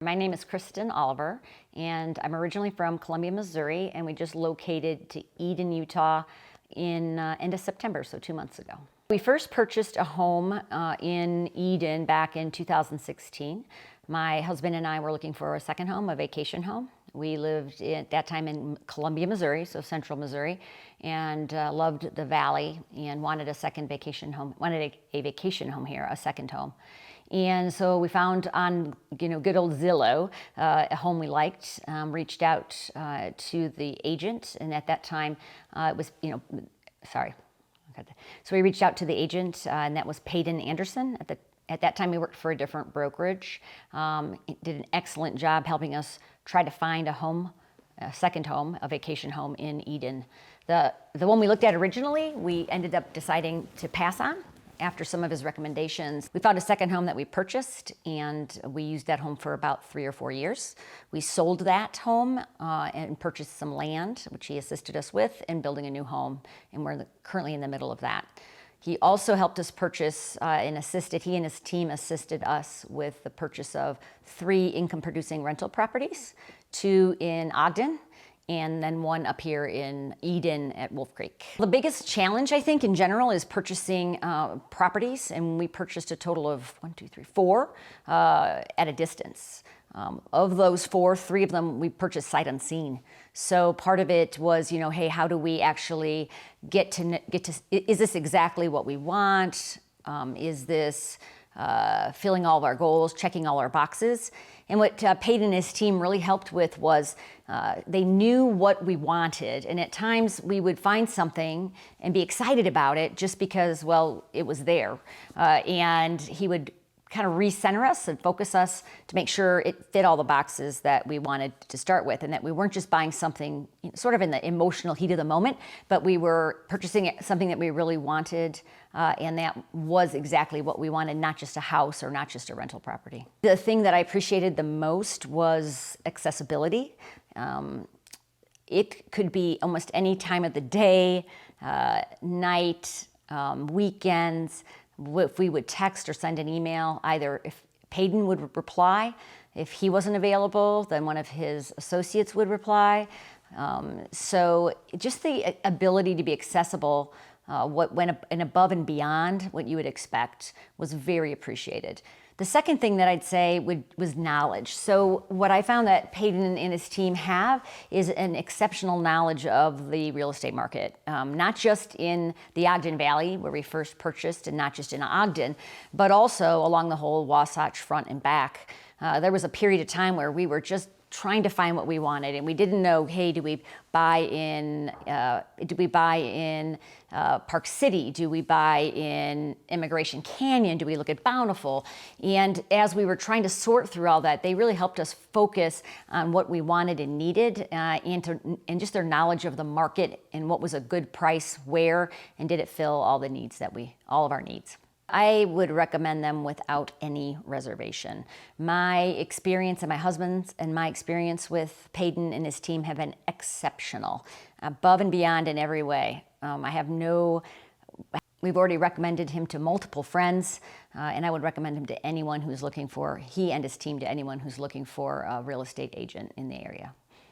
My name is Kristin Oliver, and I'm originally from Columbia, Missouri, and we just located to Eden, Utah in end of September, so 2 months ago. We first purchased a home in Eden back in 2016. My husband and I were looking for a second home, a vacation home. We lived at that time in Columbia, Missouri, so central Missouri, and loved the valley and wanted a second vacation home, wanted a vacation home here, a second home. And so we found on, good old Zillow, a home we liked, reached out to the agent, and at that time it was, So we reached out to the agent, and that was Payden Anderson. At that time, we worked for a different brokerage. It did an excellent job helping us try to find a home, a second home, a vacation home in Eden. The one we looked at originally, we ended up deciding to pass on. After some of his recommendations, we found a second home that we purchased, and we used that home for about 3 or 4 years. We sold that home and purchased some land, which he assisted us with, in building a new home, and we're currently in the middle of that. He also helped us purchase he and his team assisted us with the purchase of 3 income-producing rental properties, 2 in Ogden, and then 1 up here in Eden at Wolf Creek. The biggest challenge, I think, in general is purchasing properties, and we purchased a total of 4 at a distance. Of those 4, 3 of them we purchased sight unseen. So part of it was, hey, how do we actually get to, is this exactly what we want? Is this filling all of our goals, checking all our boxes? And what Payden and his team really helped with was they knew what we wanted. And at times we would find something and be excited about it just because, well, it was there. And he would kind of recenter us and focus us to make sure it fit all the boxes that we wanted to start with, and that we weren't just buying something sort of in the emotional heat of the moment, but we were purchasing something that we really wanted, and that was exactly what we wanted, not just a house or not just a rental property. The thing that I appreciated the most was accessibility. It could be almost any time of the day, night, weekends. If we would text or send an email, either if Payden would reply, if he wasn't available, then one of his associates would reply. So just the ability to be accessible, what went above and beyond what you would expect, was very appreciated. The second thing that I'd say was knowledge. So what I found that Payden and his team have is an exceptional knowledge of the real estate market, not just in the Ogden Valley where we first purchased, and not just in Ogden, but also along the whole Wasatch Front and back. There was a period of time where we were just trying to find what we wanted, and we didn't know, hey, do we buy in Park City? Do we buy in Immigration Canyon? Do we look at Bountiful? And as we were trying to sort through all that, they really helped us focus on what we wanted and needed, and just their knowledge of the market and what was a good price where, and did it fill all of our needs. I would recommend them without any reservation. My experience, and my husband's and my experience with Payden and his team have been exceptional, above and beyond in every way. We've already recommended him to multiple friends, and I would recommend him to anyone who's looking for, he and his team to anyone who's looking for a real estate agent in the area.